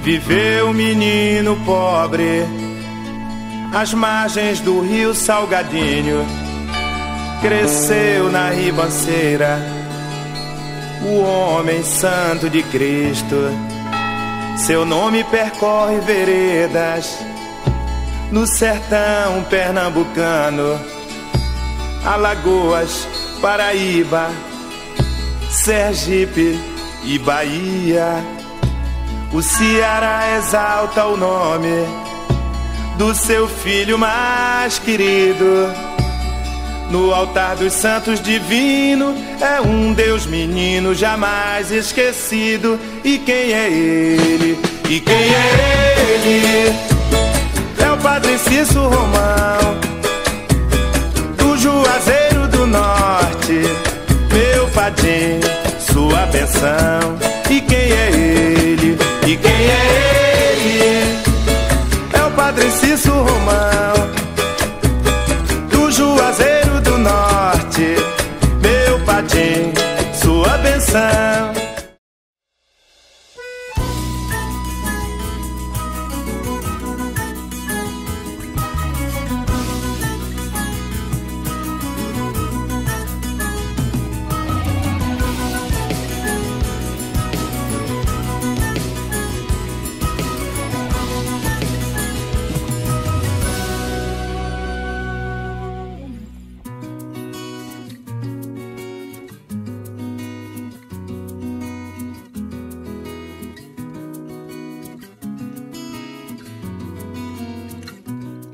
Viveu um menino pobre às margens do rio Salgadinho. Cresceu na ribanceira o homem santo de Cristo. Seu nome percorre veredas no sertão pernambucano, Alagoas, Paraíba, Sergipe e Bahia. O Ceará exalta o nome do seu filho mais querido. No altar dos santos divino é um Deus menino jamais esquecido. E quem é ele? E quem é ele? É o Padre Cícero Romão, do Juazeiro do Norte, meu padim, sua benção. E quem é ele? E quem é ele? É o Padre Cícero Romão, do Juazeiro do Norte, meu padim, sua benção.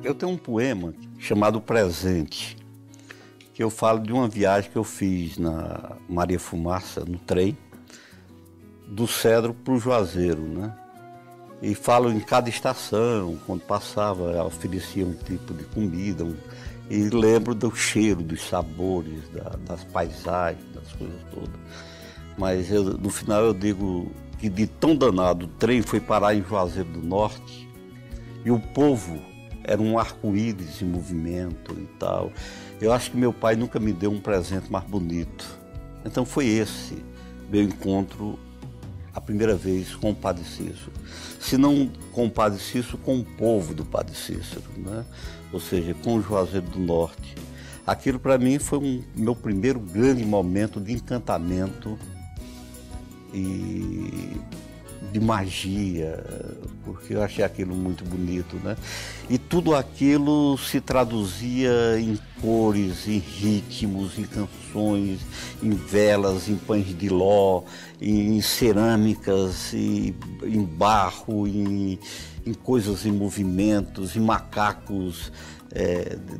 Eu tenho um poema chamado Presente, que eu falo de uma viagem que eu fiz na Maria Fumaça, no trem, do Cedro para o Juazeiro, né? E falo em cada estação, quando passava, oferecia um tipo de comida, e lembro do cheiro, dos sabores, das paisagens, das coisas todas. Mas no final eu digo que de tão danado o trem foi parar em Juazeiro do Norte, e o povo era um arco-íris em movimento e tal. Eu acho que meu pai nunca me deu um presente mais bonito. Então foi esse meu encontro, a primeira vez com o Padre Cícero. Se não com o Padre Cícero, com o povo do Padre Cícero, né? Ou seja, com o Juazeiro do Norte. Aquilo para mim foi meu primeiro grande momento de encantamento e de magia, porque eu achei aquilo muito bonito, né? E tudo aquilo se traduzia em cores, em ritmos, em canções, em velas, em pães de ló, em cerâmicas, em barro, em coisas em movimentos, em macacos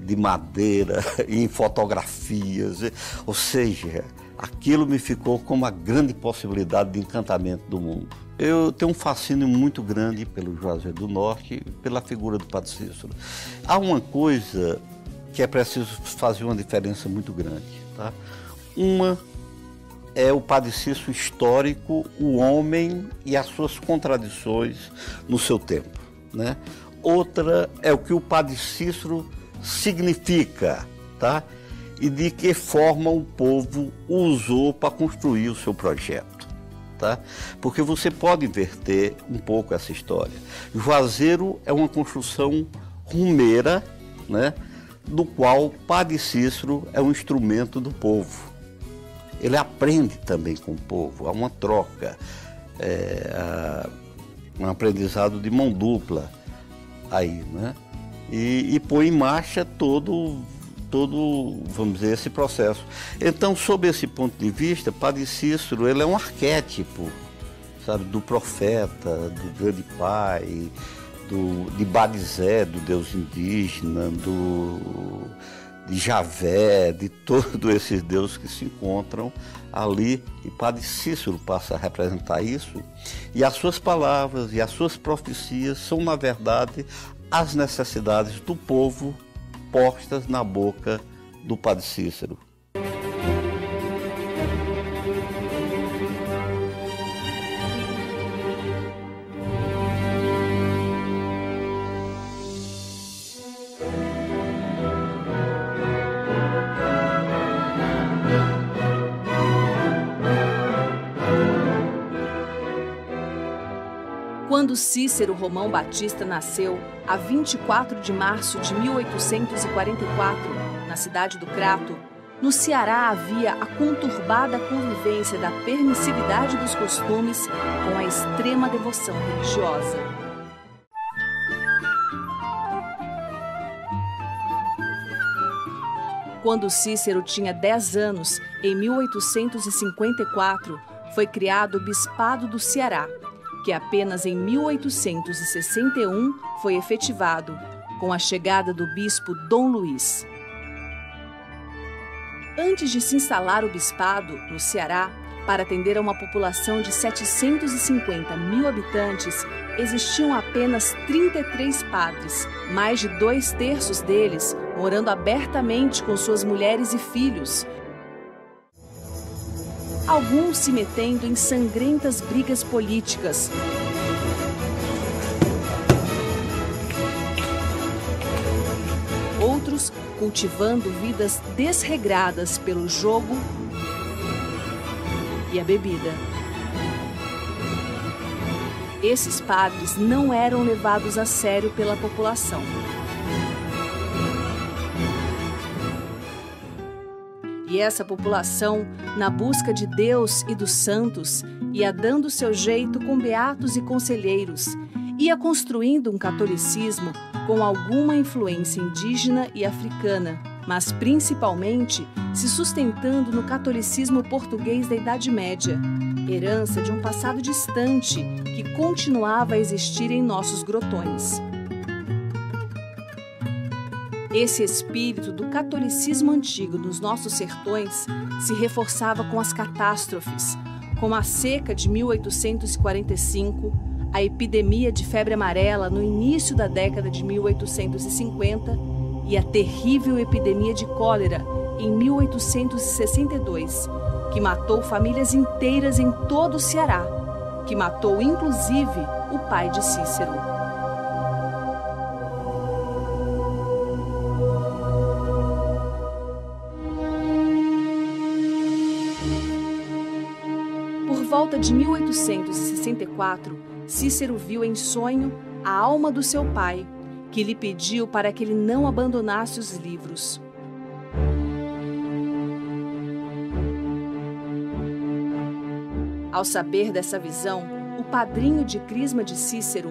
de madeira, em fotografias. Ou seja, aquilo me ficou como a grande possibilidade de encantamento do mundo. Eu tenho um fascínio muito grande pelo Juazeiro do Norte e pela figura do Padre Cícero. Há uma coisa que é preciso fazer uma diferença muito grande, tá? Uma é o Padre Cícero histórico, o homem e as suas contradições no seu tempo, né? Outra é o que o Padre Cícero significa, tá? E de que forma o povo usou para construir o seu projeto. Tá? Porque você pode inverter um pouco essa história. Juazeiro é uma construção rumeira, né? Do qual Padre Cícero é um instrumento do povo. Ele aprende também com o povo, há uma troca, um aprendizado de mão dupla aí, né? E põe em marcha todo, vamos dizer, esse processo. Então, sob esse ponto de vista, Padre Cícero, ele é um arquétipo, sabe, do profeta, do grande pai, de Barizé, do Deus indígena, de Javé, de todos esses deuses que se encontram ali, e Padre Cícero passa a representar isso, e as suas palavras e as suas profecias são, na verdade, as necessidades do povo postas na boca do Padre Cícero. Quando Cícero Romão Batista nasceu, a 24 de março de 1844, na cidade do Crato, no Ceará havia a conturbada convivência da permissividade dos costumes com a extrema devoção religiosa. Quando Cícero tinha 10 anos, em 1854, foi criado o Bispado do Ceará, que apenas em 1861 foi efetivado, com a chegada do bispo Dom Luís. Antes de se instalar o bispado no Ceará, para atender a uma população de 750 mil habitantes, existiam apenas 33 padres, mais de 2/3 deles morando abertamente com suas mulheres e filhos, alguns se metendo em sangrentas brigas políticas. Outros cultivando vidas desregradas pelo jogo e a bebida. Esses padres não eram levados a sério pela população. E essa população, na busca de Deus e dos santos, ia dando seu jeito com beatos e conselheiros, ia construindo um catolicismo com alguma influência indígena e africana, mas principalmente se sustentando no catolicismo português da Idade Média, herança de um passado distante que continuava a existir em nossos grotões. Esse espírito do catolicismo antigo nos nossos sertões se reforçava com as catástrofes, como a seca de 1845, a epidemia de febre amarela no início da década de 1850 e a terrível epidemia de cólera em 1862, que matou famílias inteiras em todo o Ceará, que matou inclusive o pai de Cícero. Por volta de 1864, Cícero viu em sonho a alma do seu pai, que lhe pediu para que ele não abandonasse os livros. Ao saber dessa visão, o padrinho de crisma de Cícero,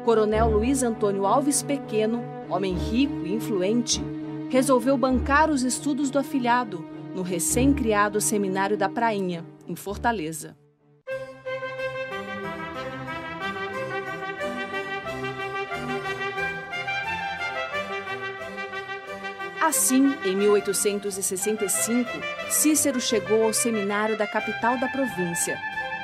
Coronel Luiz Antônio Alves Pequeno, homem rico e influente, resolveu bancar os estudos do afilhado no recém-criado Seminário da Prainha, em Fortaleza. Assim, em 1865, Cícero chegou ao seminário da capital da província,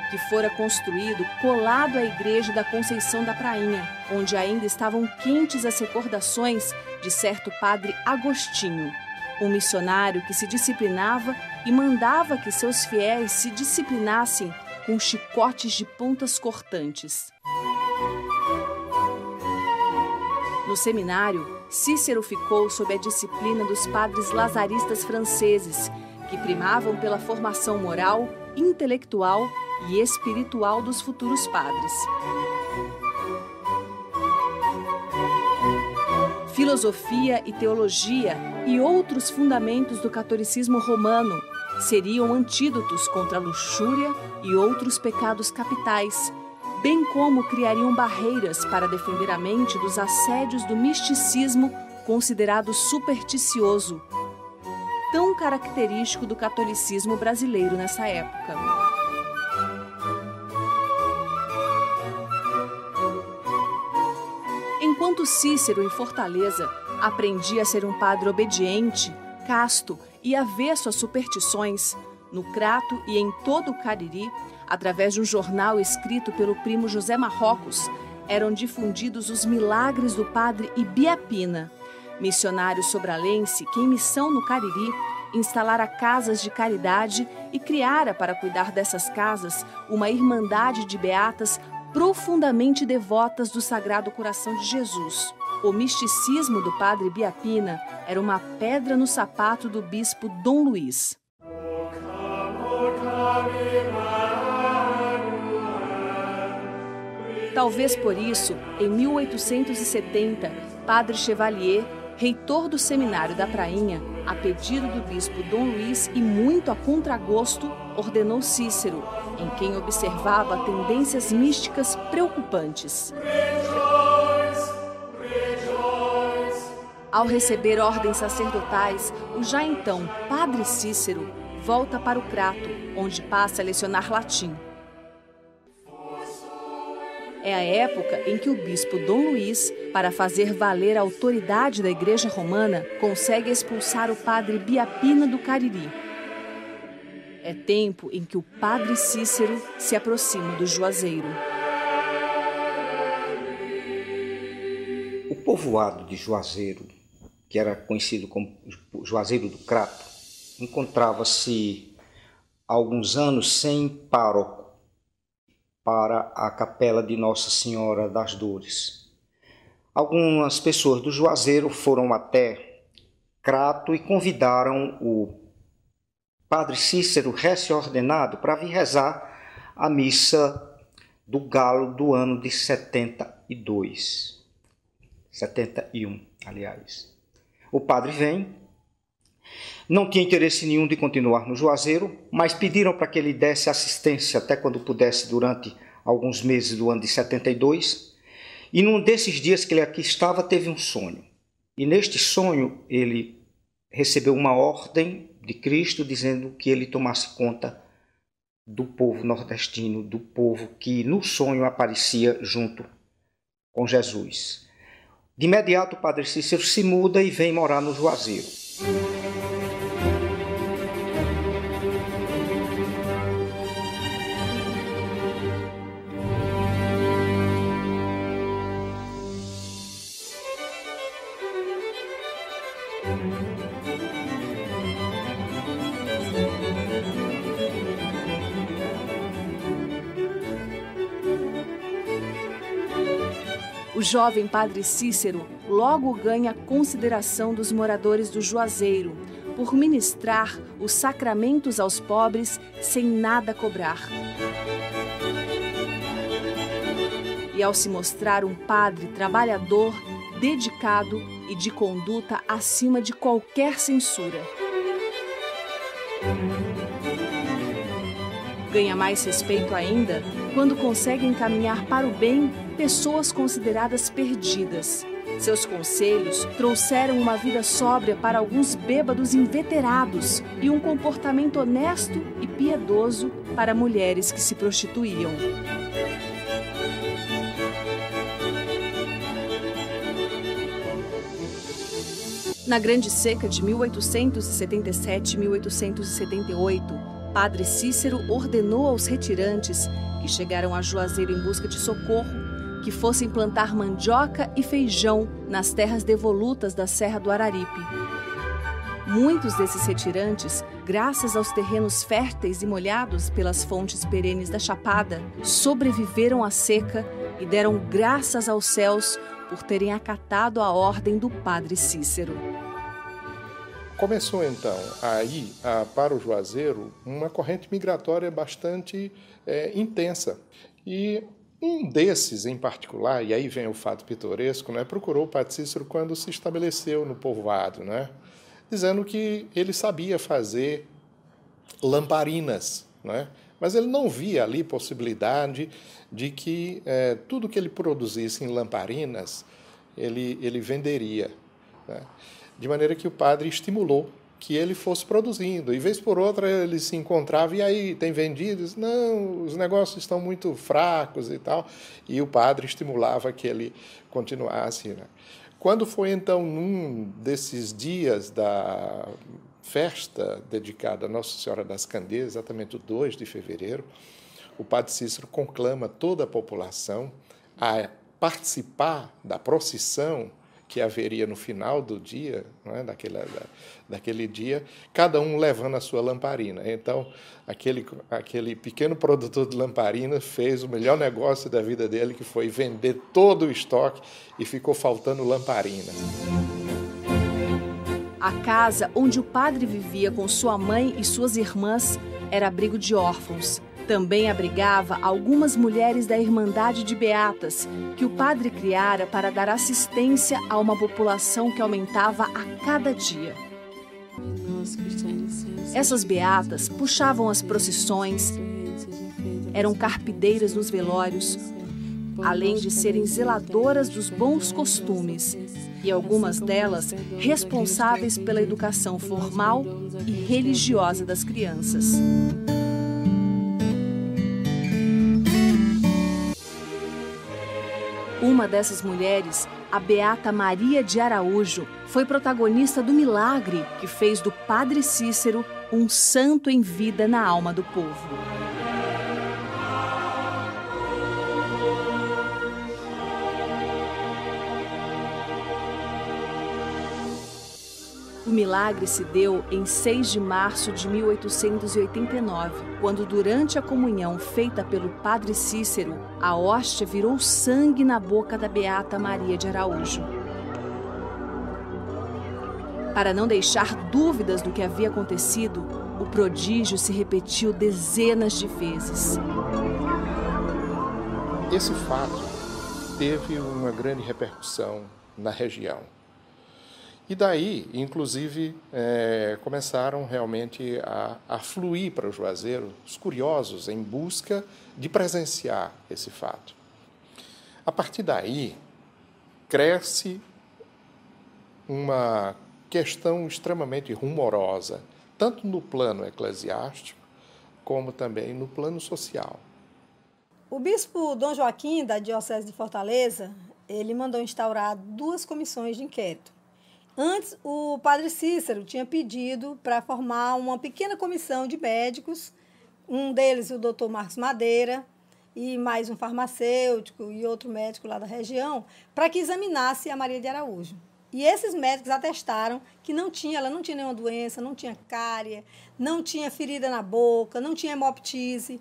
que fora construído colado à igreja da Conceição da Prainha, onde ainda estavam quentes as recordações de certo padre Agostinho, um missionário que se disciplinava e mandava que seus fiéis se disciplinassem com chicotes de pontas cortantes. No seminário, Cícero ficou sob a disciplina dos padres lazaristas franceses, que primavam pela formação moral, intelectual e espiritual dos futuros padres. Filosofia e teologia e outros fundamentos do catolicismo romano seriam antídotos contra a luxúria e outros pecados capitais, bem como criariam barreiras para defender a mente dos assédios do misticismo considerado supersticioso, tão característico do catolicismo brasileiro nessa época. Enquanto Cícero, em Fortaleza, aprendia a ser um padre obediente, casto e avesso às superstições, no Crato e em todo o Cariri, através de um jornal escrito pelo primo José Marrocos, eram difundidos os milagres do padre Ibiapina, missionário sobralense que, em missão no Cariri, instalara casas de caridade e criara, para cuidar dessas casas, uma irmandade de beatas profundamente devotas do Sagrado Coração de Jesus. O misticismo do padre Ibiapina era uma pedra no sapato do bispo Dom Luís. Talvez por isso, em 1870, Padre Chevalier, reitor do seminário da Prainha, a pedido do bispo Dom Luís e muito a contragosto, ordenou Cícero, em quem observava tendências místicas preocupantes. Ao receber ordens sacerdotais, o já então Padre Cícero volta para o Crato, onde passa a lecionar latim. É a época em que o bispo Dom Luís, para fazer valer a autoridade da Igreja Romana, consegue expulsar o padre Biapina do Cariri. É tempo em que o Padre Cícero se aproxima do Juazeiro. O povoado de Juazeiro, que era conhecido como Juazeiro do Crato, encontrava-se há alguns anos sem pároco para a capela de Nossa Senhora das Dores. Algumas pessoas do Juazeiro foram até Crato e convidaram o Padre Cícero, recém-ordenado, para vir rezar a missa do Galo do ano de 71, aliás. O padre vem, não tinha interesse nenhum de continuar no Juazeiro, mas pediram para que ele desse assistência até quando pudesse durante alguns meses do ano de 72. E num desses dias que ele aqui estava, teve um sonho. E neste sonho ele recebeu uma ordem de Cristo dizendo que ele tomasse conta do povo nordestino, do povo que no sonho aparecia junto com Jesus. De imediato o Padre Cícero se muda e vem morar no Juazeiro. O jovem Padre Cícero logo ganha a consideração dos moradores do Juazeiro por ministrar os sacramentos aos pobres sem nada cobrar. E ao se mostrar um padre trabalhador, dedicado e de conduta acima de qualquer censura. Ganha mais respeito ainda quando consegue encaminhar para o bem pessoas consideradas perdidas. Seus conselhos trouxeram uma vida sóbria para alguns bêbados inveterados e um comportamento honesto e piedoso para mulheres que se prostituíam. Na Grande Seca de 1877 e 1878, Padre Cícero ordenou aos retirantes que chegaram a Juazeiro em busca de socorro que fossem plantar mandioca e feijão nas terras devolutas da Serra do Araripe. Muitos desses retirantes, graças aos terrenos férteis e molhados pelas fontes perenes da Chapada, sobreviveram à seca e deram graças aos céus por terem acatado a ordem do Padre Cícero. Começou então aí, para o Juazeiro, uma corrente migratória bastante intensa. E um desses em particular, e aí vem o fato pitoresco, né, procurou o Padre Cícero quando se estabeleceu no povoado, né, dizendo que ele sabia fazer lamparinas, né, mas ele não via ali possibilidade de que tudo que ele produzisse em lamparinas ele venderia, né. De maneira que o padre estimulou que ele fosse produzindo. E vez por outra ele se encontrava, e aí, tem vendidos? Não, os negócios estão muito fracos e tal. E o padre estimulava que ele continuasse, né? Quando foi então num desses dias da festa dedicada a Nossa Senhora das Candeias, exatamente o 2 de fevereiro, o Padre Cícero conclama toda a população a participar da procissão que haveria no final do dia, né, daquele dia, cada um levando a sua lamparina. Então, aquele pequeno produtor de lamparina fez o melhor negócio da vida dele, que foi vender todo o estoque, e ficou faltando lamparina. A casa onde o padre vivia com sua mãe e suas irmãs era abrigo de órfãos, Também abrigava algumas mulheres da Irmandade de Beatas, que o padre criara para dar assistência a uma população que aumentava a cada dia. Essas beatas puxavam as procissões, eram carpideiras nos velórios, além de serem zeladoras dos bons costumes, e algumas delas responsáveis pela educação formal e religiosa das crianças. Uma dessas mulheres, a beata Maria de Araújo, foi protagonista do milagre que fez do Padre Cícero um santo em vida na alma do povo. O milagre se deu em 6 de março de 1889, quando, durante a comunhão feita pelo Padre Cícero, a hóstia virou sangue na boca da beata Maria de Araújo. Para não deixar dúvidas do que havia acontecido, o prodígio se repetiu dezenas de vezes. Esse fato teve uma grande repercussão na região. E daí, inclusive, começaram realmente a fluir para o Juazeiro os curiosos em busca de presenciar esse fato. A partir daí, cresce uma questão extremamente rumorosa, tanto no plano eclesiástico, como também no plano social. O bispo Dom Joaquim, da Diocese de Fortaleza, ele mandou instaurar 2 comissões de inquérito. Antes, o padre Cícero tinha pedido para formar uma pequena comissão de médicos, um deles o doutor Marcos Madeira, e mais um farmacêutico e outro médico lá da região, para que examinasse a Maria de Araújo. E esses médicos atestaram que ela não tinha nenhuma doença, não tinha cárie, não tinha ferida na boca, não tinha hemoptise.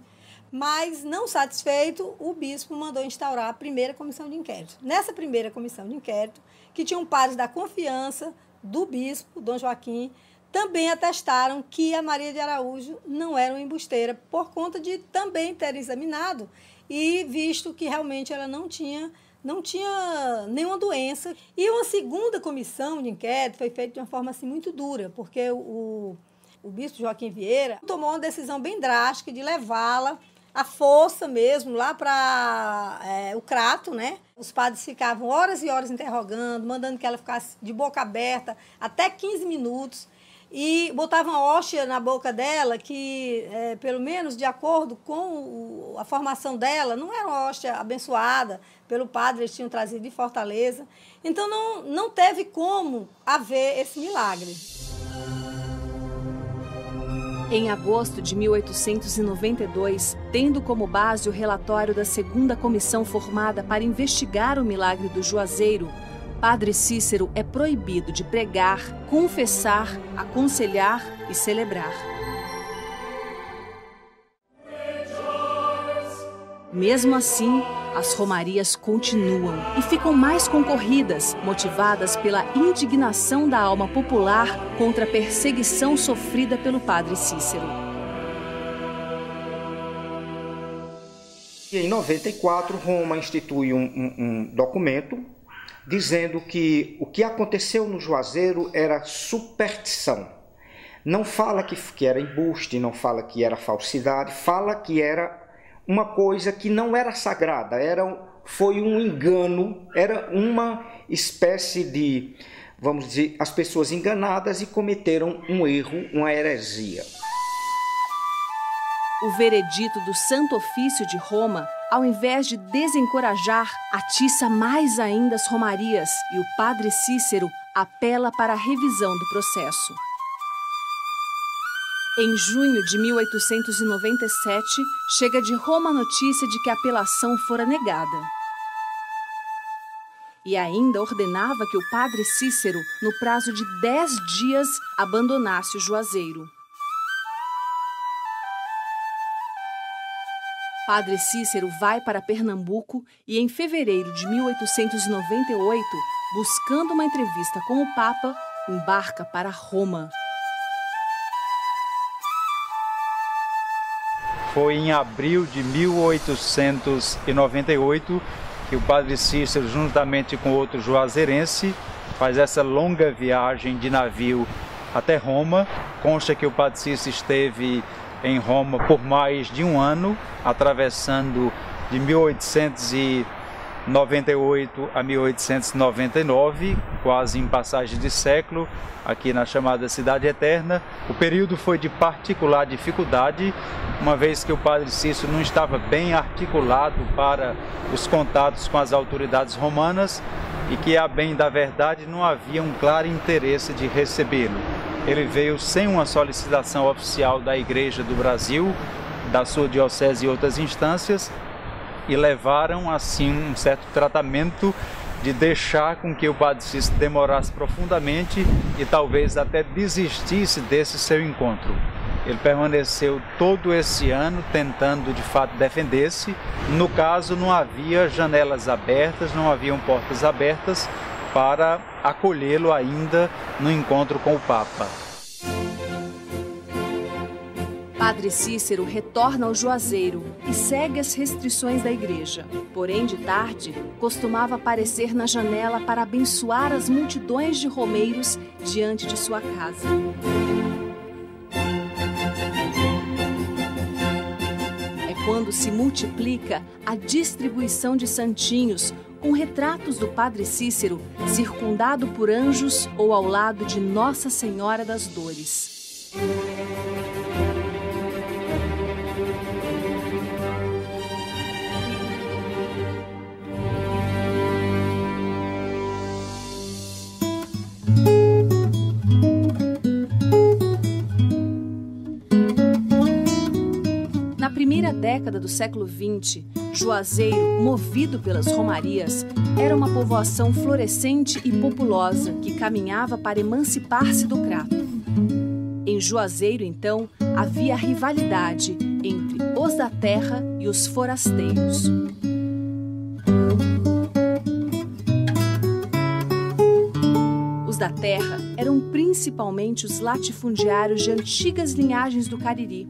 Mas, não satisfeito, o bispo mandou instaurar a primeira comissão de inquérito. Nessa primeira comissão de inquérito, que tinham padres da confiança do bispo, Dom Joaquim, também atestaram que a Maria de Araújo não era uma embusteira, por conta de também terem examinado e visto que realmente ela não tinha nenhuma doença. E uma segunda comissão de inquérito foi feita de uma forma assim, muito dura, porque o bispo Joaquim Vieira tomou uma decisão bem drástica de levá-la à força mesmo, lá para o Crato, né? Os padres ficavam horas e horas interrogando, mandando que ela ficasse de boca aberta até 15 minutos, e botavam a hóstia na boca dela, que, pelo menos de acordo com a formação dela, não era uma hóstia abençoada pelo padre, eles tinham trazido de Fortaleza. Então, não teve como haver esse milagre. Em agosto de 1892, tendo como base o relatório da segunda comissão formada para investigar o milagre do Juazeiro, Padre Cícero é proibido de pregar, confessar, aconselhar e celebrar. Mesmo assim, as romarias continuam e ficam mais concorridas, motivadas pela indignação da alma popular contra a perseguição sofrida pelo Padre Cícero. E em 94, Roma institui um documento dizendo que o que aconteceu no Juazeiro era superstição. Não fala que era embuste, não fala que era falsidade, fala que era uma coisa que não era sagrada, foi um engano, era uma espécie de, vamos dizer, as pessoas enganadas e cometeram um erro, uma heresia. O veredito do Santo Ofício de Roma, ao invés de desencorajar, atiça mais ainda as romarias, e o Padre Cícero apela para a revisão do processo. Em junho de 1897, chega de Roma a notícia de que a apelação fora negada. E ainda ordenava que o Padre Cícero, no prazo de 10 dias, abandonasse o Juazeiro. Padre Cícero vai para Pernambuco e, em fevereiro de 1898, buscando uma entrevista com o Papa, embarca para Roma. foi em abril de 1898 que o Padre Cícero, juntamente com outro juazeirense, faz essa longa viagem de navio até Roma. Consta que o Padre Cícero esteve em Roma por mais de um ano, atravessando de 1898 a 1899, quase em passagem de século, aqui na chamada Cidade Eterna. O período foi de particular dificuldade, uma vez que o Padre Cícero não estava bem articulado para os contatos com as autoridades romanas e que, a bem da verdade, não havia um claro interesse de recebê-lo. Ele veio sem uma solicitação oficial da Igreja do Brasil, da sua diocese e outras instâncias, e levaram assim um certo tratamento de deixar com que o Padre Cícero demorasse profundamente e talvez até desistisse desse seu encontro. Ele permaneceu todo esse ano tentando de fato defender-se. No caso, não havia janelas abertas, não haviam portas abertas para acolhê-lo ainda no encontro com o Papa. Padre Cícero retorna ao Juazeiro e segue as restrições da igreja. Porém, de tarde, costumava aparecer na janela para abençoar as multidões de romeiros diante de sua casa. É quando se multiplica a distribuição de santinhos com retratos do Padre Cícero circundado por anjos ou ao lado de Nossa Senhora das Dores. Na primeira década do século XX, Juazeiro, movido pelas romarias, era uma povoação florescente e populosa que caminhava para emancipar-se do crato. Em Juazeiro, então, havia rivalidade entre os da terra e os forasteiros. Os da terra eram principalmente os latifundiários de antigas linhagens do Cariri.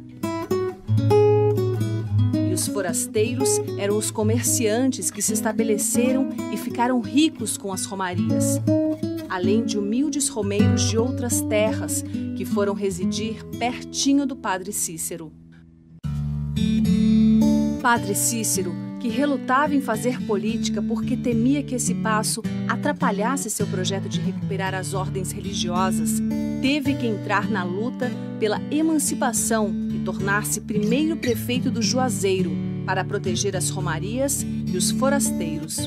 Os forasteiros eram os comerciantes que se estabeleceram e ficaram ricos com as romarias, além de humildes romeiros de outras terras que foram residir pertinho do Padre Cícero. Padre Cícero, que relutava em fazer política porque temia que esse passo atrapalhasse seu projeto de recuperar as ordens religiosas, teve que entrar na luta pela emancipação e tornar-se primeiro prefeito do Juazeiro para proteger as romarias e os forasteiros.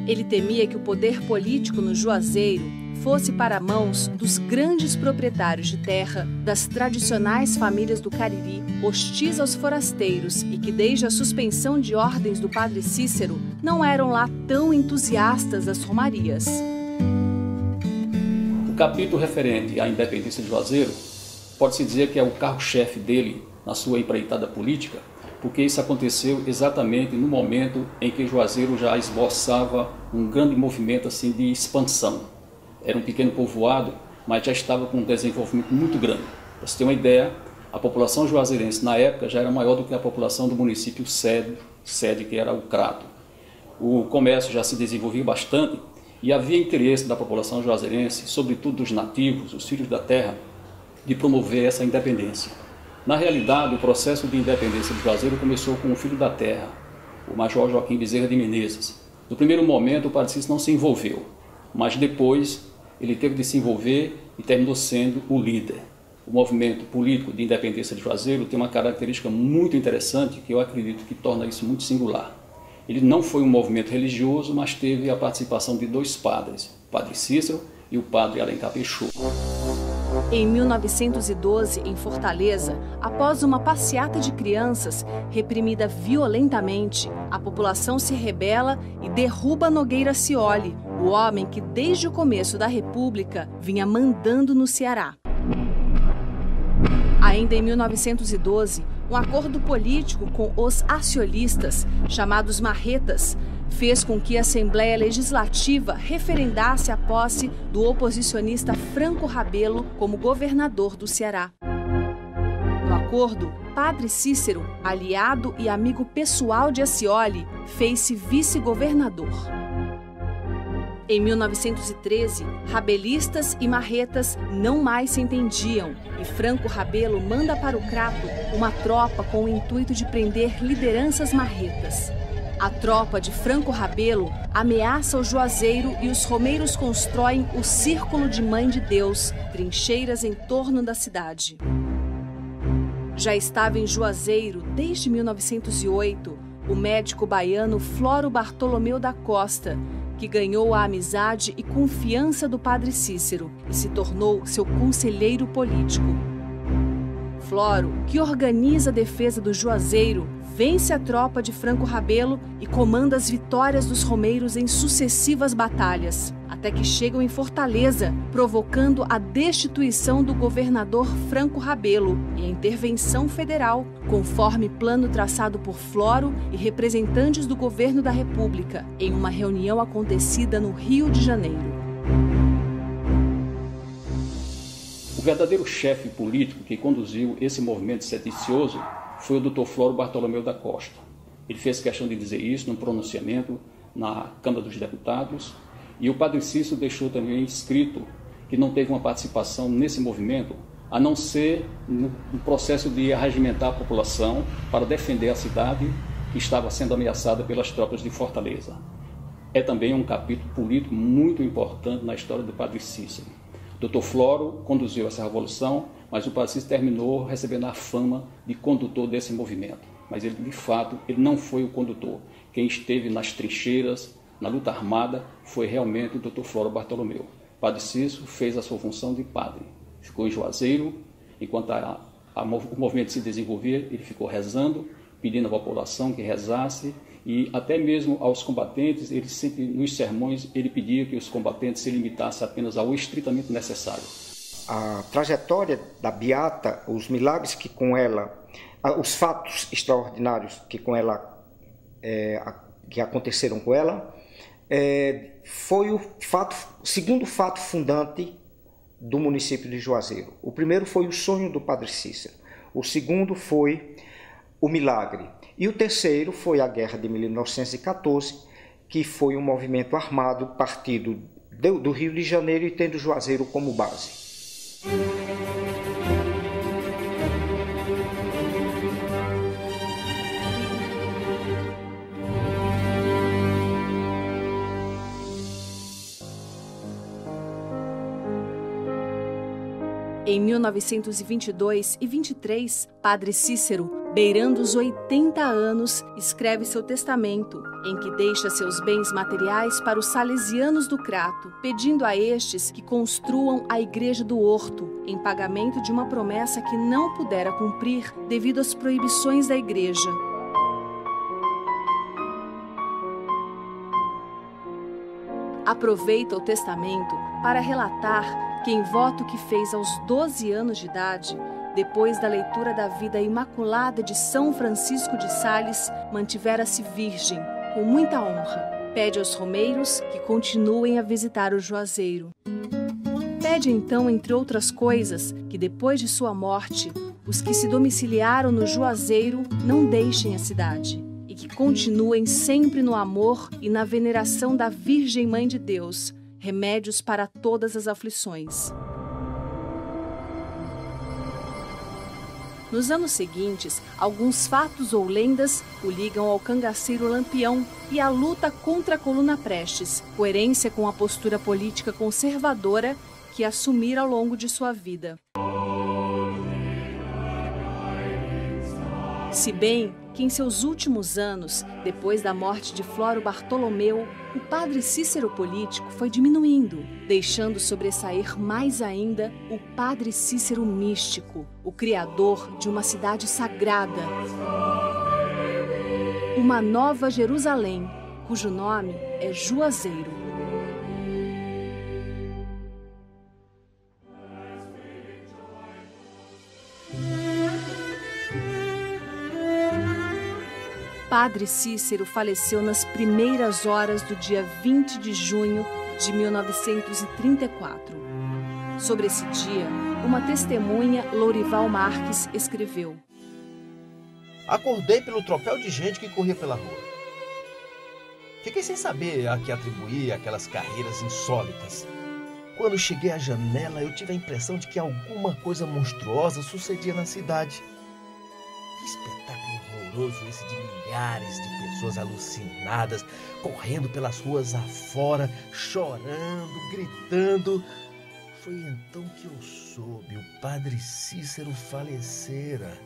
Ele temia que o poder político no Juazeiro fosse para mãos dos grandes proprietários de terra, das tradicionais famílias do Cariri, hostis aos forasteiros e que, desde a suspensão de ordens do Padre Cícero, não eram lá tão entusiastas das romarias. O capítulo referente à independência de Juazeiro pode-se dizer que é o carro-chefe dele na sua empreitada política, porque isso aconteceu exatamente no momento em que Juazeiro já esboçava um grande movimento assim, de expansão. Era um pequeno povoado, mas já estava com um desenvolvimento muito grande. Para você ter uma ideia, a população juazeirense na época já era maior do que a população do município sede que era o Crato. O comércio já se desenvolvia bastante e havia interesse da população juazeirense, sobretudo dos nativos, os filhos da terra, de promover essa independência. Na realidade, o processo de independência de Juazeiro começou com o filho da terra, o Major Joaquim Bezerra de Menezes. No primeiro momento, o Padre Cícero não se envolveu, mas depois ele teve de se envolver e terminou sendo o líder. O movimento político de independência de Juazeiro tem uma característica muito interessante que eu acredito que torna isso muito singular. Ele não foi um movimento religioso, mas teve a participação de dois padres, o Padre Cícero e o Padre Alencar Peixoto. Em 1912, em Fortaleza, após uma passeata de crianças reprimida violentamente, a população se rebela e derruba Nogueira Scioli, o homem que desde o começo da República vinha mandando no Ceará. Ainda em 1912, um acordo político com os aciolistas, chamados marretas, fez com que a Assembleia Legislativa referendasse a posse do oposicionista Franco Rabelo como governador do Ceará. No acordo, Padre Cícero, aliado e amigo pessoal de Accioli, fez-se vice-governador. Em 1913, rabelistas e marretas não mais se entendiam e Franco Rabelo manda para o Crato uma tropa com o intuito de prender lideranças marretas. A tropa de Franco Rabelo ameaça o Juazeiro e os romeiros constroem o Círculo de Mãe de Deus, trincheiras em torno da cidade. Já estava em Juazeiro desde 1908 o médico baiano Floro Bartolomeu da Costa, que ganhou a amizade e confiança do Padre Cícero e se tornou seu conselheiro político. Floro, que organiza a defesa do Juazeiro, vence a tropa de Franco Rabelo e comanda as vitórias dos romeiros em sucessivas batalhas, até que chegam em Fortaleza, provocando a destituição do governador Franco Rabelo e a intervenção federal, conforme plano traçado por Floro e representantes do governo da República, em uma reunião acontecida no Rio de Janeiro. O verdadeiro chefe político que conduziu esse movimento sedicioso foi o Dr. Floro Bartolomeu da Costa. Ele fez questão de dizer isso num pronunciamento na Câmara dos Deputados, e o Padre Cícero deixou também escrito que não teve uma participação nesse movimento, a não ser no processo de arregimentar a população para defender a cidade que estava sendo ameaçada pelas tropas de Fortaleza. É também um capítulo político muito importante na história do Padre Cícero. Dr. Floro conduziu essa revolução, mas o Padre Cícero terminou recebendo a fama de condutor desse movimento. Mas ele, de fato, ele não foi o condutor. Quem esteve nas trincheiras, na luta armada, foi realmente o Dr. Floro Bartolomeu. O Padre Cícero fez a sua função de padre. Ficou em Juazeiro, enquanto o movimento se desenvolvia, ele ficou rezando, pedindo à população que rezasse, e até mesmo aos combatentes, ele sempre, nos sermões, ele pedia que os combatentes se limitassem apenas ao estritamente necessário. A trajetória da Beata, os milagres que com ela, os fatos extraordinários que com ela, que aconteceram com ela, foi o segundo fato fundante do município de Juazeiro. O primeiro foi o sonho do Padre Cícero, o segundo foi o milagre, e o terceiro foi a Guerra de 1914, que foi um movimento armado partido do Rio de Janeiro e tendo Juazeiro como base. Em 1922 e 23, Padre Cícero, beirando os 80 anos, escreve seu testamento, em que deixa seus bens materiais para os salesianos do Crato, pedindo a estes que construam a Igreja do Horto, em pagamento de uma promessa que não pudera cumprir devido às proibições da Igreja. Aproveita o testamento para relatar que, em voto que fez aos 12 anos de idade, depois da leitura da vida imaculada de São Francisco de Sales, mantivera-se virgem, com muita honra. Pede aos romeiros que continuem a visitar o Juazeiro. Pede então, entre outras coisas, que depois de sua morte, os que se domiciliaram no Juazeiro não deixem a cidade e que continuem sempre no amor e na veneração da Virgem Mãe de Deus, remédios para todas as aflições. Nos anos seguintes, alguns fatos ou lendas o ligam ao cangaceiro Lampião e à luta contra a coluna Prestes, coerência com a postura política conservadora que assumira ao longo de sua vida. Se bem que em seus últimos anos, depois da morte de Floro Bartolomeu, o Padre Cícero político foi diminuindo, deixando sobressair mais ainda o Padre Cícero místico, o criador de uma cidade sagrada, uma nova Jerusalém, cujo nome é Juazeiro. Padre Cícero faleceu nas primeiras horas do dia 20 de junho de 1934. Sobre esse dia, uma testemunha, Lourival Marques, escreveu: Acordei pelo tropel de gente que corria pela rua. Fiquei sem saber a que atribuir aquelas carreiras insólitas. Quando cheguei à janela, eu tive a impressão de que alguma coisa monstruosa sucedia na cidade. Que espetáculo horroroso esse de milhares de pessoas alucinadas, correndo pelas ruas afora, chorando, gritando. Foi então que eu soube, o padre Cícero falecera.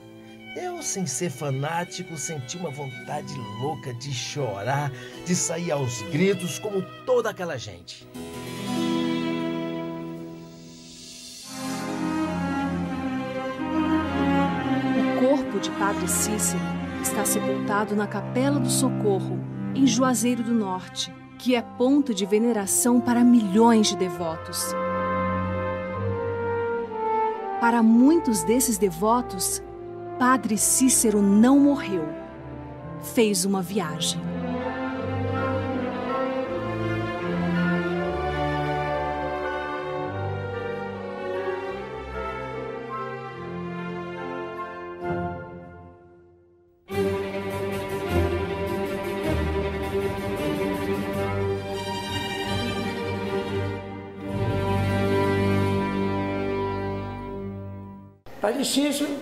Eu, sem ser fanático, senti uma vontade louca de chorar, de sair aos gritos como toda aquela gente. O corpo de Padre Cícero está sepultado na Capela do Socorro, em Juazeiro do Norte, que é ponto de veneração para milhões de devotos. Para muitos desses devotos, Padre Cícero não morreu. Fez uma viagem. Padre Cícero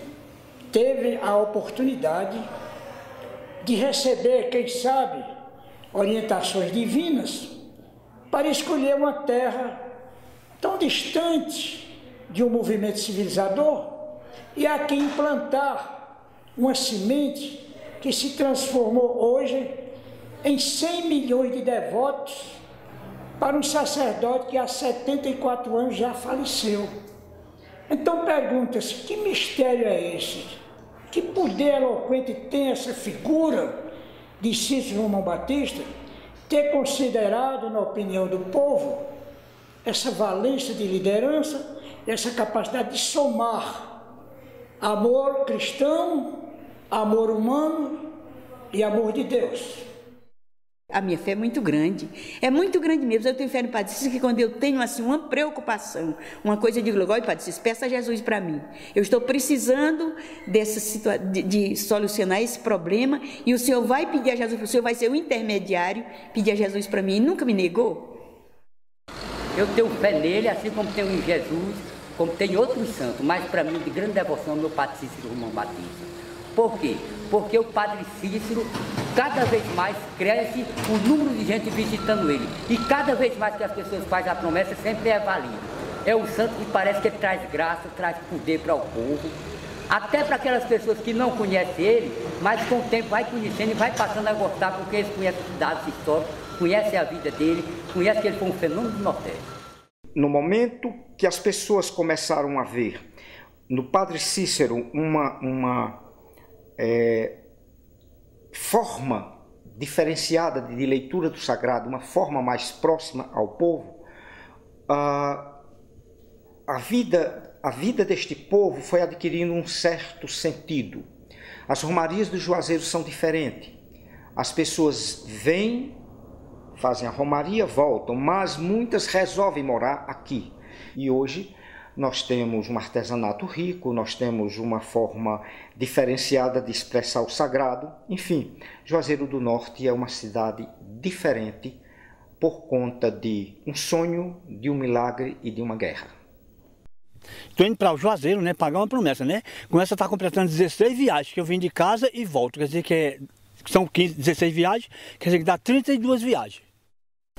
teve a oportunidade de receber, quem sabe, orientações divinas para escolher uma terra tão distante de um movimento civilizador e aqui implantar uma semente que se transformou hoje em 100 milhões de devotos para um sacerdote que há 74 anos já faleceu. Então pergunta-se, que mistério é esse? Que poder eloquente tem essa figura de Cícero Romão Batista ter considerado, na opinião do povo, essa valência de liderança, essa capacidade de somar amor cristão, amor humano e amor de Deus. A minha fé é muito grande mesmo. Eu tenho fé no Padre Cícero que quando eu tenho assim uma preocupação, uma coisa de glória, Padre Cícero, peça a Jesus para mim. Eu estou precisando de solucionar esse problema e o Senhor vai pedir a Jesus, o Senhor vai ser o intermediário, pedir a Jesus para mim e nunca me negou. Eu tenho fé nele, assim como tenho em Jesus, como tem outros santos, mas para mim de grande devoção meu Padre Cícero Romão Batista. Por quê? Porque o Padre Cícero, cada vez mais cresce o número de gente visitando ele. E cada vez mais que as pessoas fazem a promessa, sempre é válido. É o santo que parece que ele traz graça, traz poder para o povo. Até para aquelas pessoas que não conhecem ele, mas com o tempo vai conhecendo e vai passando a gostar, porque eles conhecem os dados históricos, conhecem a vida dele, conhecem que ele foi um fenômeno do Nordeste. No momento que as pessoas começaram a ver no Padre Cícero uma forma diferenciada de leitura do sagrado, uma forma mais próxima ao povo, a vida deste povo foi adquirindo um certo sentido. As romarias do Juazeiro são diferentes. As pessoas vêm, fazem a romaria, voltam, mas muitas resolvem morar aqui. E hoje nós temos um artesanato rico, nós temos uma forma diferenciada de expressar o sagrado. Enfim, Juazeiro do Norte é uma cidade diferente por conta de um sonho, de um milagre e de uma guerra. Estou indo para o Juazeiro, né, pagar uma promessa, né? Com essa está completando 16 viagens, que eu vim de casa e volto. Quer dizer que são 16 viagens, quer dizer que dá 32 viagens.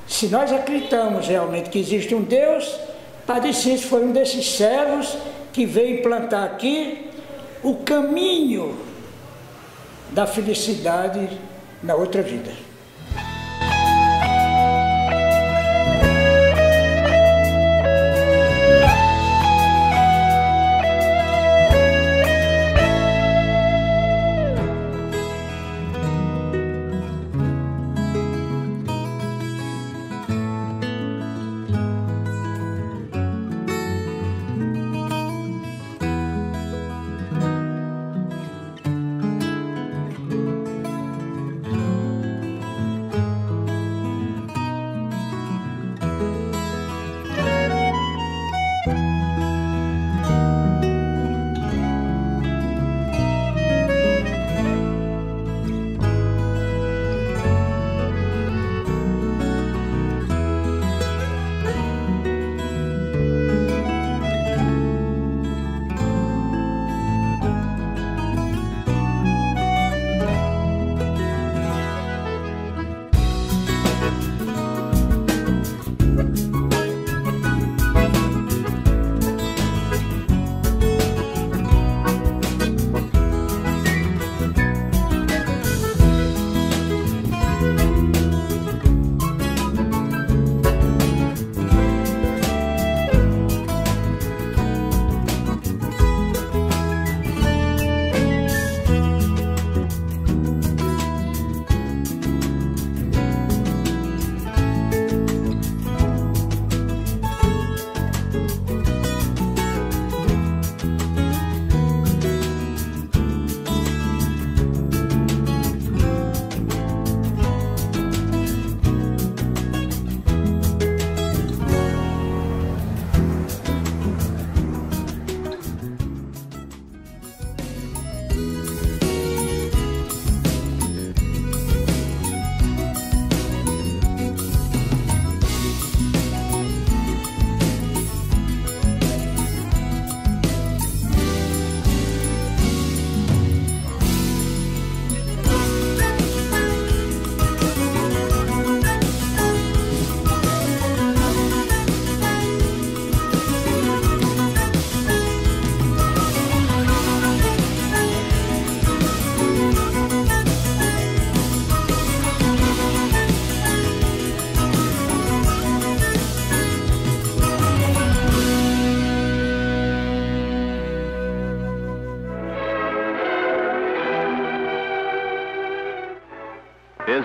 Se nós acreditamos realmente que existe um Deus, Padre Cícero foi um desses servos que veio implantar aqui o caminho da felicidade na outra vida.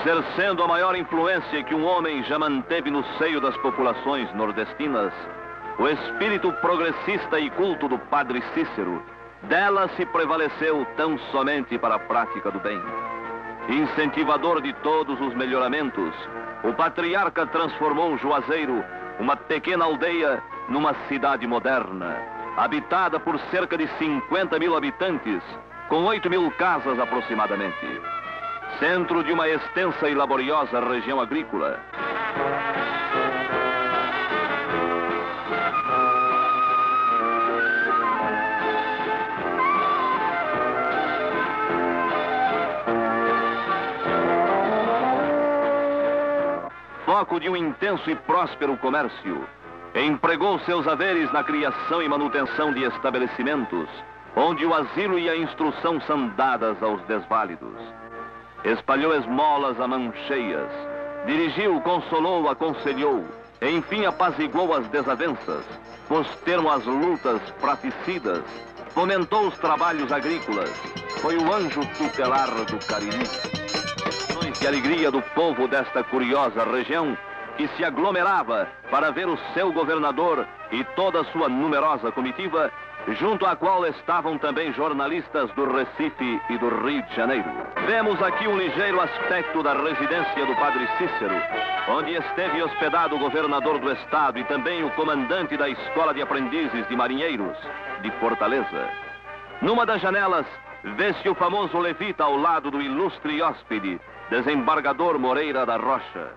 Exercendo a maior influência que um homem já manteve no seio das populações nordestinas, o espírito progressista e culto do padre Cícero, dela se prevaleceu tão somente para a prática do bem. Incentivador de todos os melhoramentos, o patriarca transformou Juazeiro, uma pequena aldeia, numa cidade moderna, habitada por cerca de 50 mil habitantes, com 8 mil casas aproximadamente. Centro de uma extensa e laboriosa região agrícola. Foco de um intenso e próspero comércio, empregou seus haveres na criação e manutenção de estabelecimentos, onde o asilo e a instrução são dadas aos desválidos. Espalhou esmolas a mãos cheias, dirigiu, consolou, aconselhou, enfim apaziguou as desavenças, pôs termo às lutas praticidas, fomentou os trabalhos agrícolas, foi o anjo tutelar do Cariri. E alegria do povo desta curiosa região, que se aglomerava para ver o seu governador e toda a sua numerosa comitiva, junto à qual estavam também jornalistas do Recife e do Rio de Janeiro. Vemos aqui um ligeiro aspecto da residência do padre Cícero, onde esteve hospedado o governador do estado e também o comandante da Escola de Aprendizes de Marinheiros, de Fortaleza. Numa das janelas, vê-se o famoso levita ao lado do ilustre hóspede, desembargador Moreira da Rocha.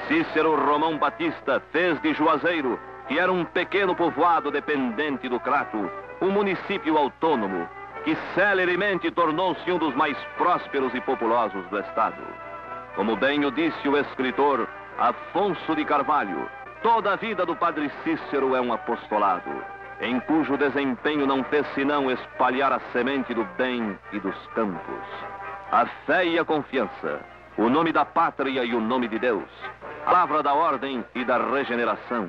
Cícero Romão Batista fez de Juazeiro, que era um pequeno povoado dependente do Crato, um município autônomo, que celeremente tornou-se um dos mais prósperos e populosos do estado. Como bem o disse o escritor Afonso de Carvalho, toda a vida do padre Cícero é um apostolado, em cujo desempenho não fez senão espalhar a semente do bem e dos campos. A fé e a confiança, o nome da pátria e o nome de Deus, a palavra da ordem e da regeneração.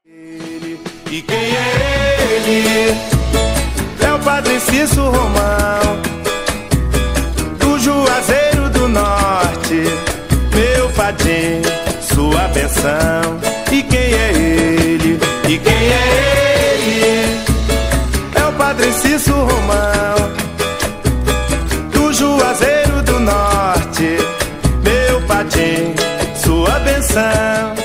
E quem é ele? É o padre Cícero Romão, do Juazeiro do Norte, meu padim, sua benção. E quem é ele? E quem é ele? É o padre Cícero Romão, do Juazeiro do Norte, meu padim, sua benção.